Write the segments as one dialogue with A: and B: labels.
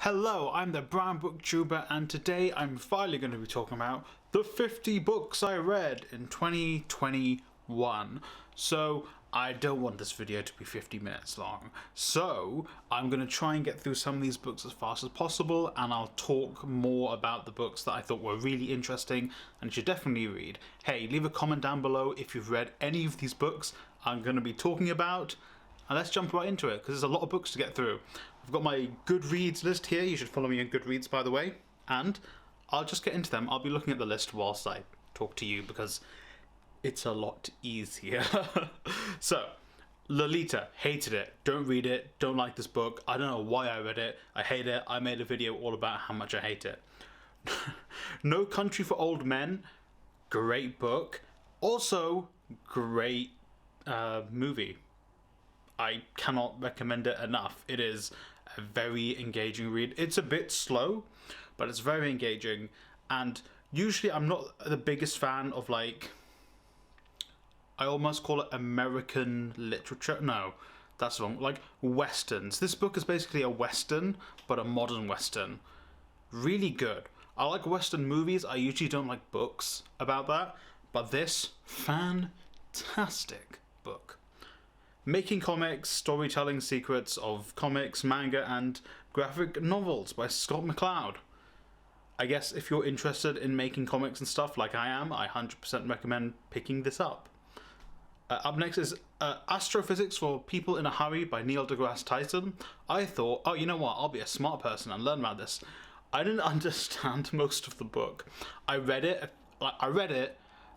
A: Hello, I'm the Brown Booktuber, and today I'm finally going to be talking about the 50 books I read in 2021. So, I don't want this video to be 50 minutes long, so I'm going to try and get through some of these books as fast as possible, and I'll talk more about the books that I thought were really interesting and you should definitely read. Hey, leave a comment down below if you've read any of these books I'm going to be talking about. And let's jump right into it, because there's a lot of books to get through. I've got my Goodreads list here. You should follow me on Goodreads, by the way. And I'll just get into them. I'll be looking at the list whilst I talk to you, because it's a lot easier. So, Lolita, hated it. Don't read it. Don't like this book. I don't know why I read it. I hate it. I made a video all about how much I hate it. No Country for Old Men, great book. Also, great movie. I cannot recommend it enough. It is a very engaging read. It's a bit slow, but it's very engaging. And usually I'm not the biggest fan of, like, I almost call it American literature. No, that's wrong. Like, westerns. This book is basically a western, but a modern western. Really good. I like western movies. I usually don't like books about that. But this, fantastic book. Making Comics, Storytelling Secrets of Comics, Manga, and Graphic Novels by Scott McCloud. I guess if you're interested in making comics and stuff like I am, I 100% recommend picking this up. Up next is Astrophysics for People in a Hurry by Neil deGrasse Tyson. I thought, oh, you know what, I'll be a smart person and learn about this. I didn't understand most of the book. I read it,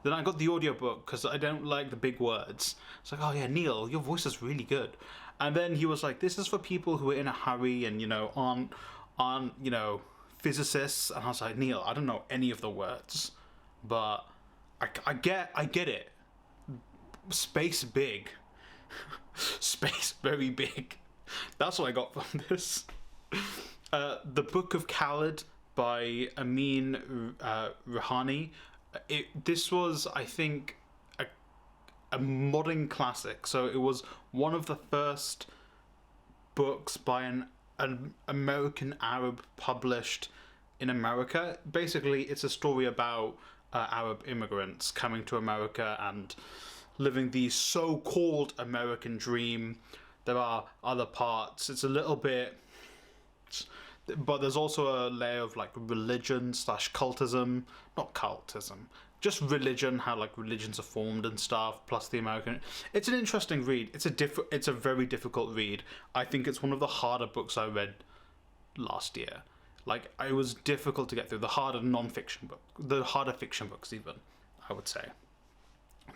A: then I got the audiobook because I don't like the big words. It's like, oh yeah, Neil, your voice is really good. And then he was like, this is for people who are in a hurry and, you know, aren't you know, physicists. And I was like, Neil, I don't know any of the words, but I get it. Space big. Space very big. That's what I got from this. The Book of Khaled by Amin Rouhani. This was, I think, a modern classic. So it was one of the first books by an American Arab published in America. Basically, it's a story about Arab immigrants coming to America and living the so-called American dream. There are other parts. It's a little bit... But there's also a layer of, like, religion / cultism. Not cultism, just religion, how, like, religions are formed and stuff, plus the American... It's an interesting read. It's a very difficult read. I think it's one of the harder books I read last year. Like, it was difficult to get through. The harder non-fiction book. The harder fiction books, even, I would say.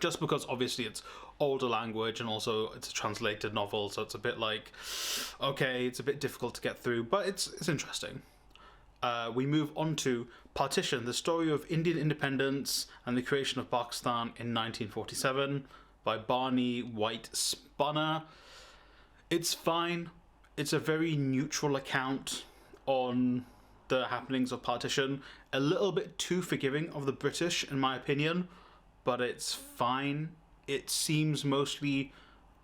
A: Just because, obviously, it's older language and also it's a translated novel, so it's a bit like, okay, it's a bit difficult to get through, but it's interesting. We move on to Partition, the story of Indian independence and the creation of Pakistan in 1947 by Barney White Spunner. It's fine. It's a very neutral account on the happenings of partition. A little bit too forgiving of the British, in my opinion. But it's fine. It seems mostly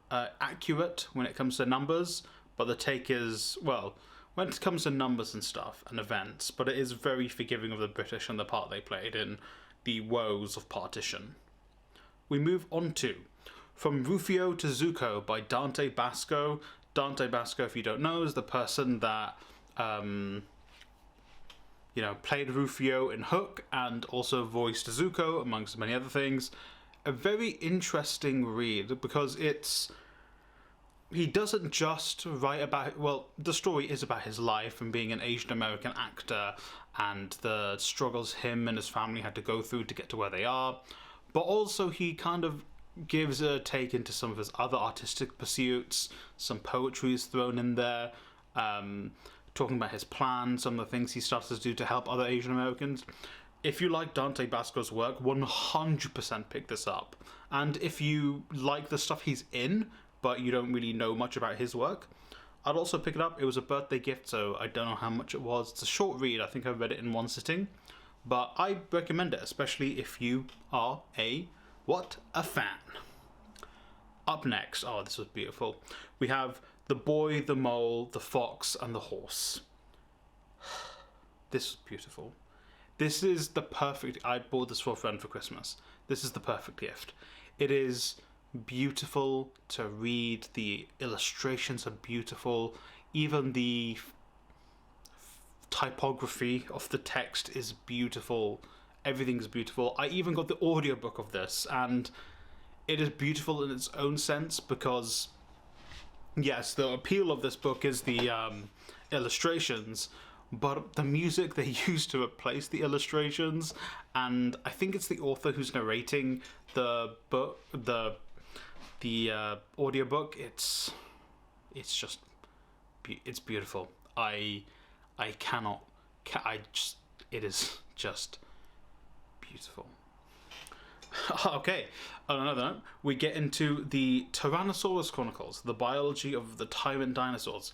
A: accurate when it comes to numbers, but the take is, well, when it comes to numbers and stuff and events, but it is very forgiving of the British and the part they played in the woes of partition. We move on to From Rufio to Zuko by Dante Basco. Dante Basco, if you don't know, is the person that you know, played Rufio in Hook and also voiced Zuko, amongst many other things. A very interesting read because he doesn't just write about, well, the story is about his life and being an Asian American actor and the struggles him and his family had to go through to get to where they are, but also he kind of gives a take into some of his other artistic pursuits. Some poetry is thrown in there. Talking about his plans, some of the things he started to do to help other Asian Americans. If you like Dante Basco's work, 100% pick this up. And if you like the stuff he's in, but you don't really know much about his work, I'd also pick it up. It was a birthday gift, so I don't know how much it was. It's a short read. I think I read it in one sitting. But I recommend it, especially if you are a fan. Up next, oh, this was beautiful. We have The Boy, the Mole, the Fox, and the Horse. This is beautiful. This is the perfect... I bought this for a friend for Christmas. This is the perfect gift. It is beautiful to read. The illustrations are beautiful. Even the typography of the text is beautiful. Everything's beautiful. I even got the audiobook of this, and it is beautiful in its own sense because, yes, the appeal of this book is the illustrations, but the music they use to replace the illustrations, and I think it's the author who's narrating the book, the audiobook. It's just, it's beautiful. It is just beautiful. Okay, on another note, we get into the Tyrannosaurus Chronicles, the biology of the tyrant dinosaurs.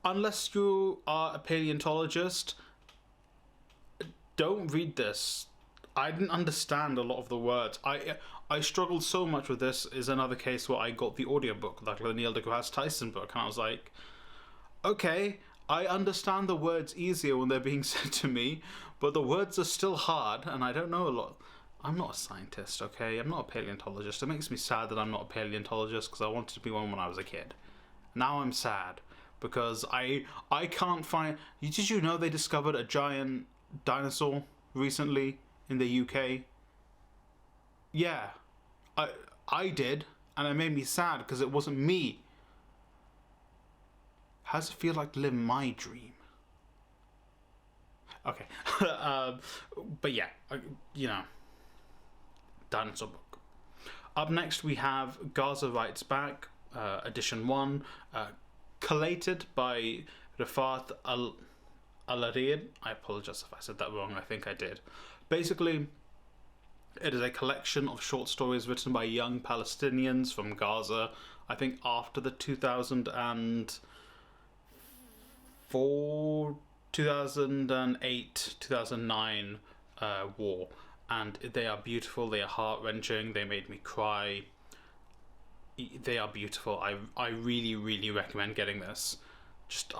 A: Unless you are a paleontologist, don't read this. I didn't understand a lot of the words. I struggled so much with this. Is another case where I got the audiobook, like the Neil deGrasse Tyson book, and I was like, okay, I understand the words easier when they're being said to me, but the words are still hard, and I don't know a lot. I'm not a scientist, okay? I'm not a paleontologist. It makes me sad that I'm not a paleontologist, because I wanted to be one when I was a kid. Now I'm sad, because I can't find... Did you know they discovered a giant dinosaur recently in the UK? Yeah, I did, and it made me sad, because it wasn't me. How does it feel like to live my dream? Okay. But yeah, you know, dinosaur book. Up next we have Gaza Writes Back, edition 1, collated by Rafat Al-Ariad. I apologize if I said that wrong, I think I did. Basically, it is a collection of short stories written by young Palestinians from Gaza, I think after the 2008, 2009 war, and they are beautiful, they are heart-wrenching, they made me cry. They are beautiful. I really, really recommend getting this. Just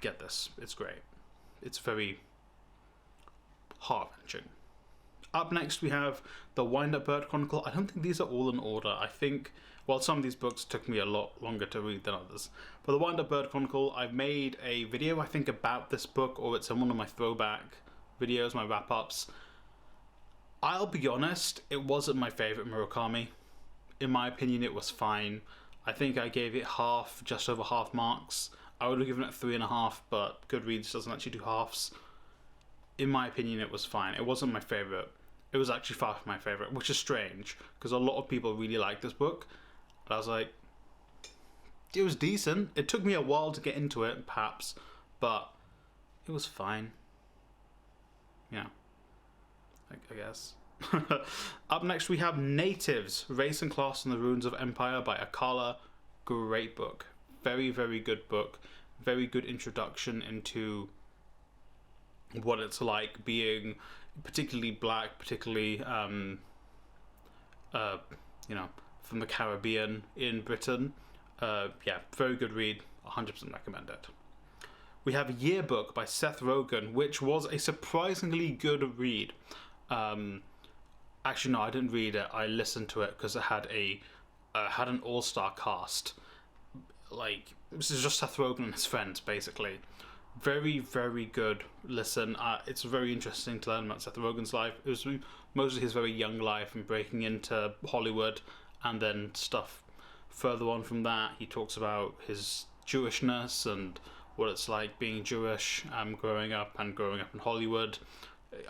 A: get this. It's great. It's very heart-wrenching. Up next we have the Wind-Up Bird Chronicle. I don't think these are all in order. I think, well, some of these books took me a lot longer to read than others. For the Wind-Up Bird Chronicle, I've made a video, I think, about this book, or it's in one of my throwback videos, my wrap-ups. I'll be honest, it wasn't my favourite Murakami. In my opinion, it was fine. I think I gave it just over half marks. I would have given it 3.5, but Goodreads doesn't actually do halves. In my opinion, it was fine. It wasn't my favourite. It was actually far from my favourite, which is strange, because a lot of people really like this book. But I was like, it was decent. It took me a while to get into it, perhaps, but it was fine. Yeah, I guess. Up next we have Natives, Race and Class in the Ruins of Empire by Akala. Great book. Very, very good book. Very good introduction into what it's like being particularly black, particularly you know, from the Caribbean in Britain. Yeah, very good read. 100% recommend it. We have Yearbook by Seth Rogen, which was a surprisingly good read. Actually, no, I didn't read it. I listened to it because it had an all-star cast. Like, this is just Seth Rogen and his friends, basically. Very, very good listen. It's very interesting to learn about Seth Rogen's life. It was mostly his very young life and breaking into Hollywood, and then stuff further on from that. He talks about his Jewishness and what it's like being Jewish, growing up in Hollywood.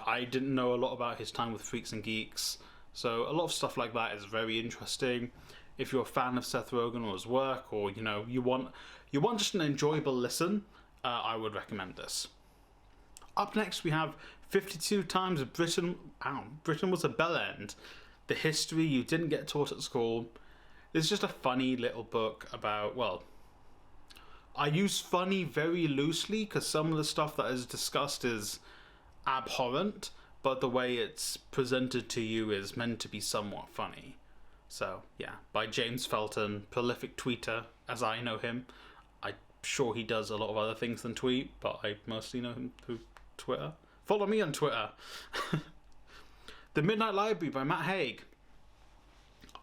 A: I didn't know a lot about his time with Freaks and Geeks, so a lot of stuff like that is very interesting. If you're a fan of Seth Rogen or his work, or you know, you want just an enjoyable listen, I would recommend this. Up next we have 52 Times Britain Was a Bell End, the history you didn't get taught at school. This is just a funny little book about, well, I use funny very loosely because some of the stuff that is discussed is abhorrent, but the way it's presented to you is meant to be somewhat funny. So yeah, by James Felton, prolific tweeter as I know him. I'm sure he does a lot of other things than tweet, but I mostly know him through Twitter. Follow me on Twitter. The Midnight Library by Matt Haig.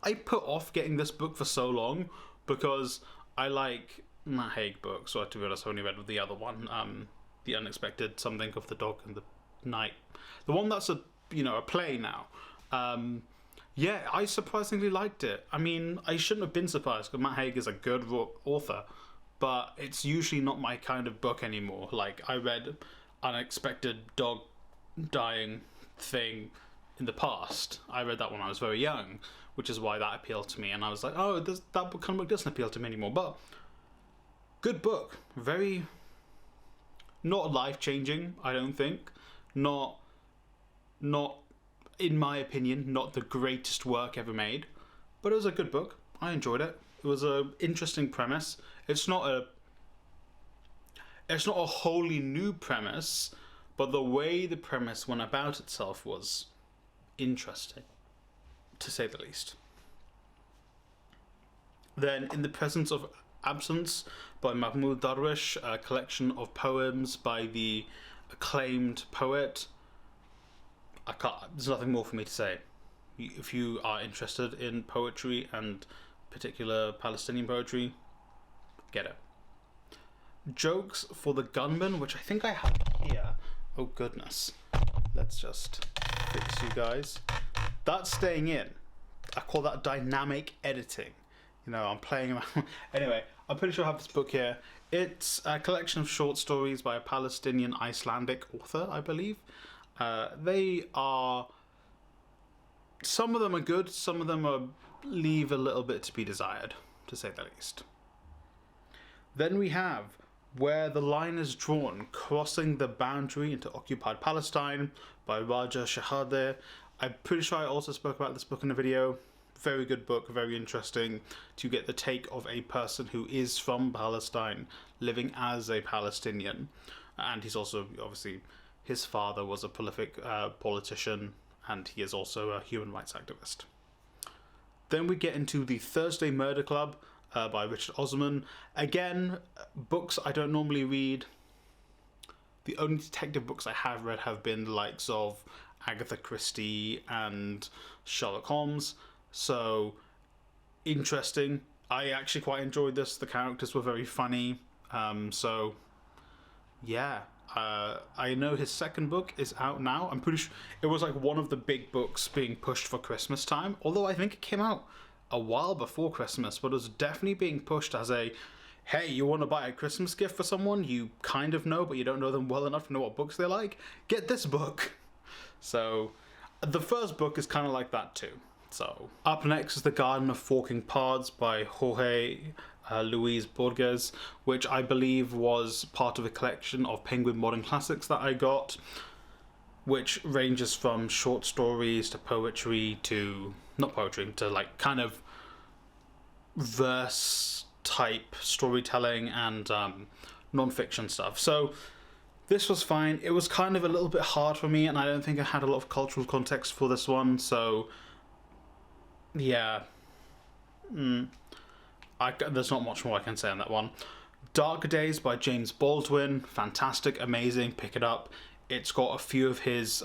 A: I put off getting this book for so long because I like Matt Haig books. So to be honest, I only read the other one, The Unexpected Something of the Dog in the Night. The one that's a play now. Yeah, I surprisingly liked it. I mean, I shouldn't have been surprised because Matt Haig is a good author, but it's usually not my kind of book anymore. Like, I read Unexpected Dog Dying Thing in the past. I read that when I was very young, which is why that appealed to me. And I was like, oh, that kind of book doesn't appeal to me anymore. But good book. Very not life-changing, I don't think. Not in my opinion, not the greatest work ever made, but it was a good book. I enjoyed it. It was an interesting premise. It's not a wholly new premise, but the way the premise went about itself was interesting, to say the least. Then, In the Presence of Absence by Mahmoud Darwish, a collection of poems by the acclaimed poet. There's nothing more for me to say. If you are interested in poetry and particular Palestinian poetry, get it. Jokes for the Gunman, which I think I have here. Oh goodness. Let's just fix you guys. That's staying in. I call that dynamic editing. I'm playing around. Anyway, I'm pretty sure I have this book here. It's a collection of short stories by a Palestinian Icelandic author, I believe. Some of them are good, some of them leave a little bit to be desired, to say the least. Then we have Where the Line is Drawn, Crossing the Boundary into Occupied Palestine by Raja Shahade. I'm pretty sure I also spoke about this book in a video. Very good book, very interesting to get the take of a person who is from Palestine, living as a Palestinian. And he's also, obviously, his father was a prolific politician, and he is also a human rights activist. Then we get into The Thursday Murder Club by Richard Osman. Again, books I don't normally read. The only detective books I have read have been the likes of Agatha Christie and Sherlock Holmes. So, interesting. I actually quite enjoyed this. The characters were very funny. Yeah. I know his second book is out now. I'm pretty sure it was like one of the big books being pushed for Christmas time. Although I think it came out a while before Christmas, but it was definitely being pushed as a, hey, you want to buy a Christmas gift for someone you kind of know, but you don't know them well enough to know what books they like? Get this book. So, the first book is kind of like that too. So, up next is The Garden of Forking Paths by Jorge Luis Borges, which I believe was part of a collection of Penguin Modern Classics that I got, which ranges from short stories to poetry to, not poetry, to like kind of verse type storytelling and non-fiction stuff. So this was fine. It was kind of a little bit hard for me, and I don't think I had a lot of cultural context for this one, so yeah. There's not much more I can say on that one. Dark Days by James Baldwin. Fantastic, amazing, pick it up. It's got a few of his,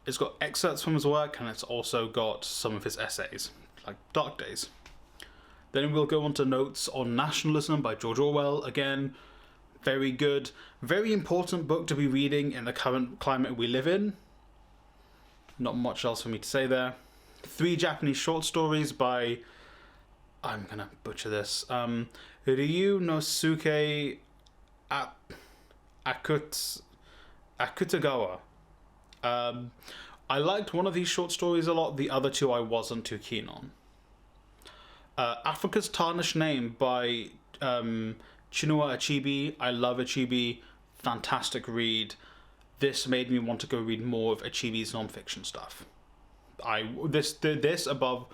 A: it's got excerpts from his work, and it's also got some of his essays, like Dark Days. Then we'll go on to Notes on Nationalism by George Orwell. Again, very good. Very important book to be reading in the current climate we live in. Not much else for me to say there. 3 Japanese short stories by, I'm gonna butcher this, Ryunosuke Akutagawa. I liked one of these short stories a lot, the other 2 I wasn't too keen on. Africa's Tarnished Name by Chinua Achebe. I love Achebe, fantastic read. This made me want to go read more of Achebe's non-fiction stuff. This above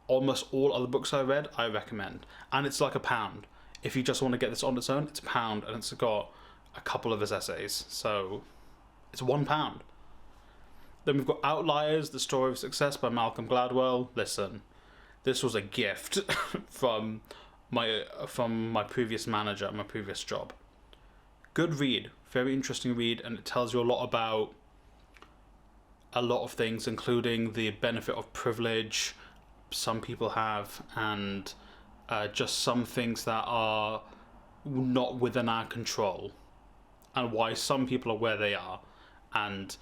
A: almost all other books I read, I recommend. And it's like £1. If you just want to get this on its own, it's £1, and it's got a couple of his essays. So it's £1. Then we've got Outliers, The Story of Success by Malcolm Gladwell. Listen, this was a gift from my previous manager at my previous job. Good read, Very interesting read, and it tells you a lot about a lot of things, including the benefit of privilege some people have, and just some things that are not within our control, and why some people are where they are, and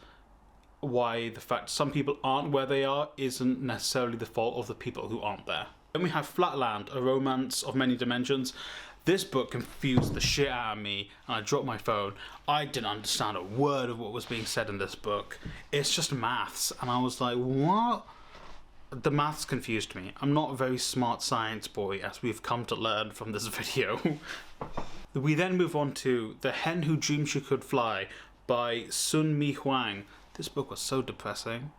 A: why the fact some people aren't where they are isn't necessarily the fault of the people who aren't there. Then we have Flatland, a romance of many dimensions. This book confused the shit out of me, and I dropped my phone. I didn't understand a word of what was being said in this book. It's just maths, and I was like, what? The maths confused me. I'm not a very smart science boy, as we've come to learn from this video. We then move on to The Hen Who Dreamed She Could Fly by Sun Mi Huang. This book was so depressing.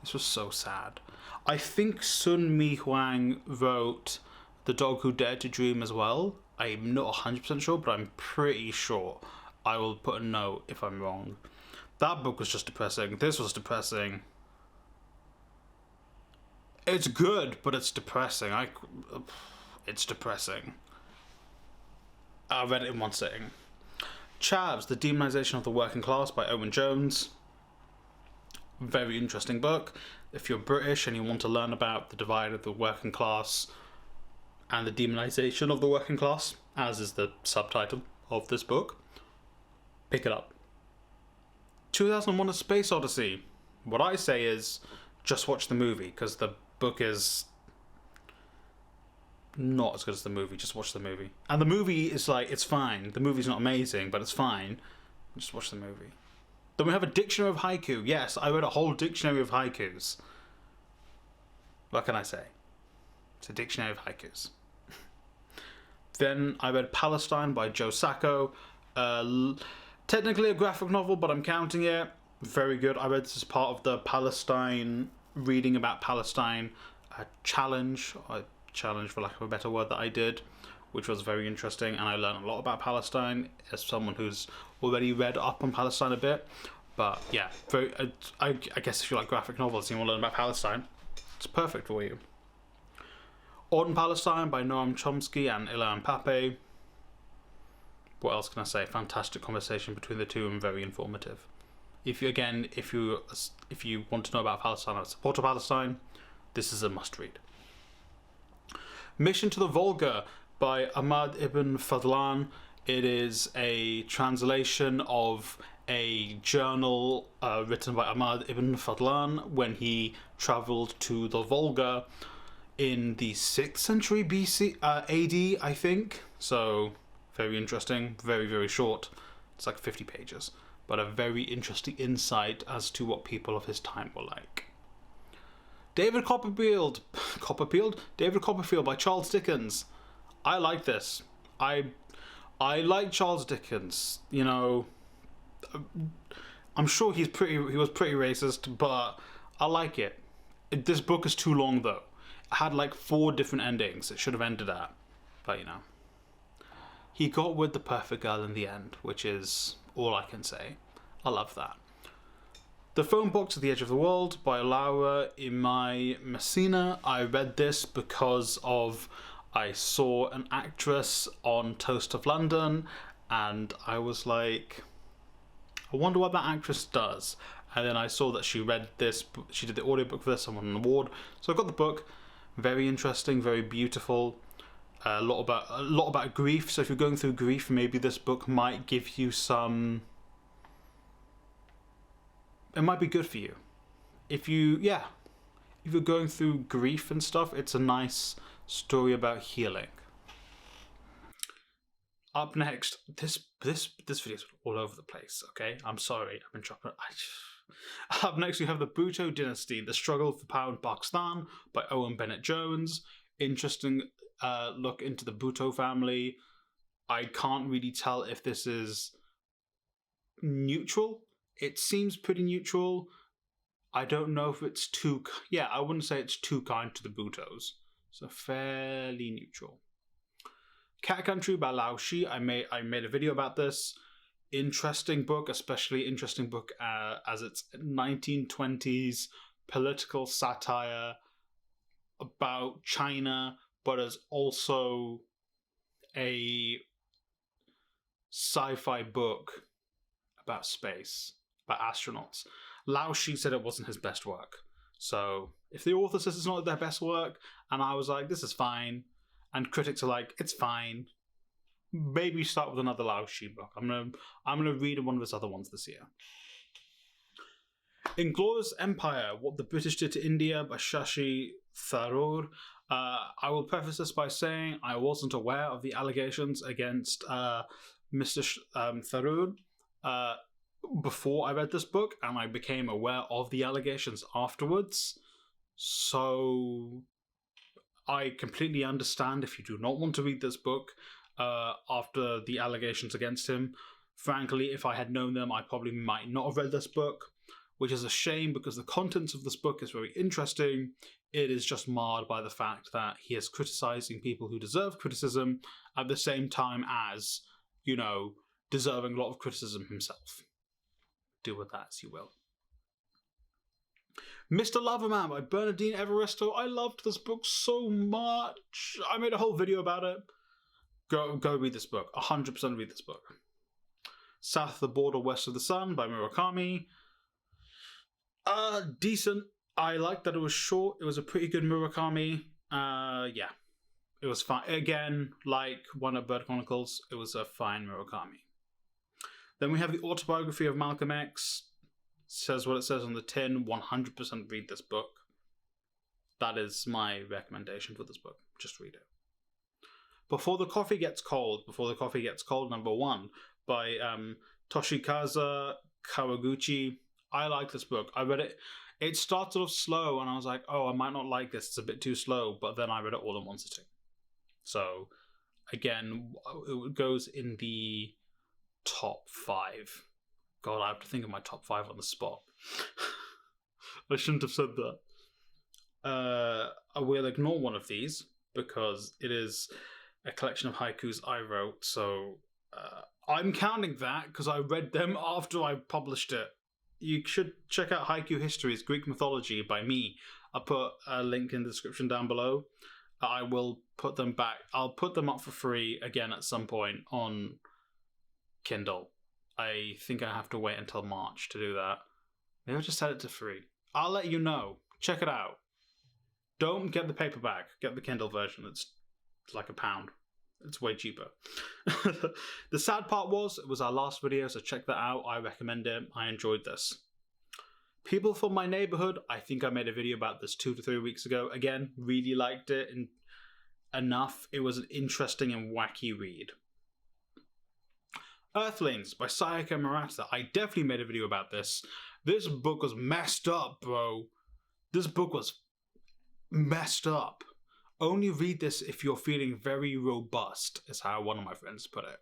A: This was so sad. I think Sun Mi Huang wrote The Dog Who Dared to Dream as well. I'm not 100% sure, but I'm pretty sure. I will put a note if I'm wrong. That book was just depressing. This was depressing. It's good, but it's depressing. It's depressing. I read it in one sitting. Chavs, The Demonization of the Working Class by Owen Jones. Very interesting book. If you're British and you want to learn about the divide of the working class and the demonization of the working class, as is the subtitle of this book, pick it up. 2001: A Space Odyssey. What I say is just watch the movie, because the book is not as good as the movie. Just watch the movie. And the movie is like, it's fine. The movie's not amazing, but it's fine. Just watch the movie. Then we have a dictionary of haiku. Yes, I read a whole dictionary of haikus. What can I say? It's a dictionary of haikus. Then I read Palestine by Joe Sacco. Technically a graphic novel, but I'm counting it. Very good. I read this as part of the Palestine, reading about Palestine challenge, or challenge for lack of a better word, that I did, which was very interesting, and I learned a lot about Palestine as someone who's already read up on Palestine a bit. But yeah, very, I guess if you like graphic novels and you want to learn about Palestine, it's perfect for you. Autumn Palestine by Noam Chomsky and Ilan Pape. What else can I say? Fantastic conversation between the two and very informative. If you want to know about Palestine or support of Palestine, this is a must read. Mission to the Vulgar by Ahmad ibn Fadlan. It is a translation of a journal written by Ahmad ibn Fadlan when he travelled to the Volga in the 6th century BC, AD, I think. So, very interesting, very, very short. It's like 50 pages, but a very interesting insight as to what people of his time were like. David Copperfield by Charles Dickens. I like this. I like Charles Dickens. You know, I'm sure he was pretty racist, but I like it. This book is too long though. It had like 4 different endings it should have ended at, but you know, he got with the perfect girl in the end, which is all I can say. I love that. The Phone Box at the Edge of the World by Laura Imai Messina. I read this because I saw an actress on Toast of London, and I was like, I wonder what that actress does. And then I saw that she read this, she did the audiobook for this and won an award. So I got the book. Very interesting, very beautiful. A lot about grief. So if you're going through grief, maybe this book might give you some. It might be good for you. If you're going through grief and stuff, it's a nice story about healing. Up next, this video's all over the place. Okay, I'm sorry, I've been dropping. Up next, we have the Bhutto Dynasty: The Struggle for Power in Pakistan by Owen Bennett Jones. Interesting look into the Bhutto family. I can't really tell if this is neutral. It seems pretty neutral. I don't know if it's too. Yeah, I wouldn't say it's too kind to the Bhuttos. So fairly neutral. Cat Country by Lao Shi. I made a video about this. Interesting book, especially interesting book as it's 1920s political satire about China, but as also a sci-fi book about space, about astronauts. Lao Shi said it wasn't his best work. So if the author says it's not their best work, and I was like, this is fine, and critics are like, it's fine, maybe start with another Lao Shi book. I'm gonna read one of his other ones this year. Inglorious Empire: What the British Did to India by Shashi Tharoor. I will preface this by saying I wasn't aware of the allegations against Mr. Tharoor before I read this book, and I became aware of the allegations afterwards. So I completely understand if you do not want to read this book after the allegations against him. Frankly, if I had known them, I probably might not have read this book, which is a shame because the contents of this book is very interesting. It is just marred by the fact that he is criticizing people who deserve criticism at the same time as, you know, deserving a lot of criticism himself. Do with that as you will. Mr. Laraman by Bernardine Evaristo. I loved this book so much. I made a whole video about it. Go read this book. 100% read this book. South of the Border, West of the Sun by Murakami. Decent. I liked that it was short. It was a pretty good Murakami. Yeah. It was fine. Again, like one of Bird Chronicles, it was a fine Murakami. Then we have the autobiography of Malcolm X. Says what it says on the tin. 100% read this book. That is my recommendation for this book. Just read it. Before the Coffee Gets Cold. Before the Coffee Gets Cold, #1 by Toshikazu Kawaguchi. I like this book. I read it. It started off slow, and I was like, oh, I might not like this. It's a bit too slow. But then I read it all in one sitting. So, again, it goes in the top 5. God, I have to think of my top 5 on the spot. I shouldn't have said that. I will ignore one of these because it is a collection of haikus I wrote. So I'm counting that because I read them after I published it. You should check out Haiku Histories, Greek Mythology by me. I'll put a link in the description down below. I will put them back. I'll put them up for free again at some point on Kindle. I think I have to wait until March to do that. Maybe I'll just set it to free. I'll let you know. Check it out. Don't get the paperback. Get the Kindle version. It's like £1. It's way cheaper. The sad part was, it was our last video, so check that out. I recommend it. I enjoyed this. People from My Neighborhood. I think I made a video about this 2 to 3 weeks ago. Again, really liked it enough. It was an interesting and wacky read. Earthlings by Sayaka Murata. I definitely made a video about this. This book was messed up, bro. This book was messed up. Only read this if you're feeling very robust, is how one of my friends put it.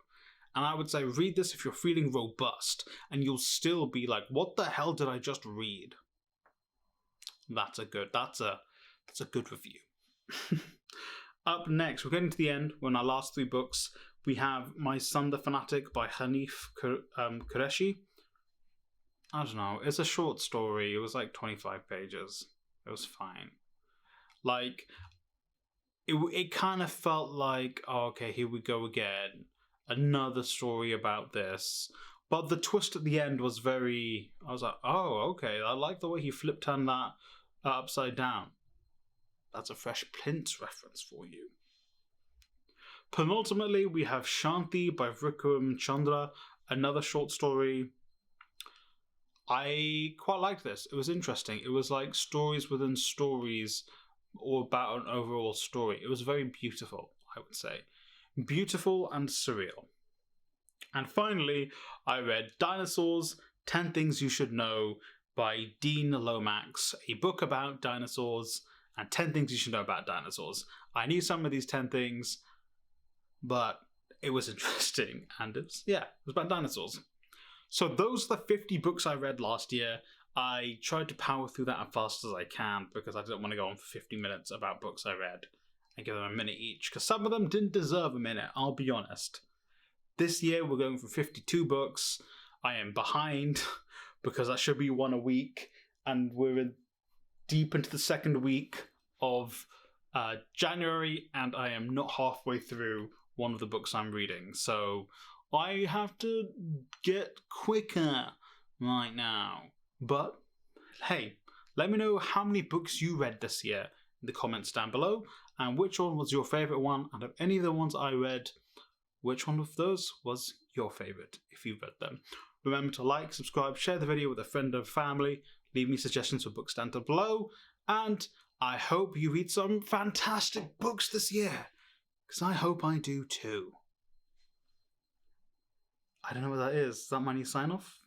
A: And I would say read this if you're feeling robust, and you'll still be like, what the hell did I just read? That's a good review. Up next, we're getting to the end. We're in our last 3 books. We have My Son the Fanatic by Hanif Qureshi. I don't know, it's a short story. It was like 25 pages. It was fine. Like, it kind of felt like, oh, okay, here we go again. Another story about this. But the twist at the end was very... I was like, oh, okay, I like the way he turned that upside down. That's a Fresh Prince reference for you. Penultimately, we have Shanti by Vikram Chandra, another short story. I quite liked this. It was interesting. It was like stories within stories, or about an overall story. It was very beautiful, I would say. Beautiful and surreal. And finally, I read Dinosaurs, 10 Things You Should Know by Dean Lomax, a book about dinosaurs, and 10 things you should know about dinosaurs. I knew some of these 10 things, but it was interesting, and it was about dinosaurs. So those are the 50 books I read last year. I tried to power through that as fast as I can because I didn't want to go on for 50 minutes about books I read and give them a minute each, because some of them didn't deserve a minute, I'll be honest. This year we're going for 52 books. I am behind because that should be 1 a week, and we're deep into the 2nd week of January, and I am not halfway through one of the books I'm reading. So I have to get quicker right now. But, hey, let me know how many books you read this year in the comments down below, and which one was your favourite one, and of any of the ones I read, which one of those was your favourite, if you read them. Remember to like, subscribe, share the video with a friend and family, leave me suggestions for books down below, and I hope you read some fantastic books this year, because I hope I do too. I don't know what that is. Is that my new sign-off?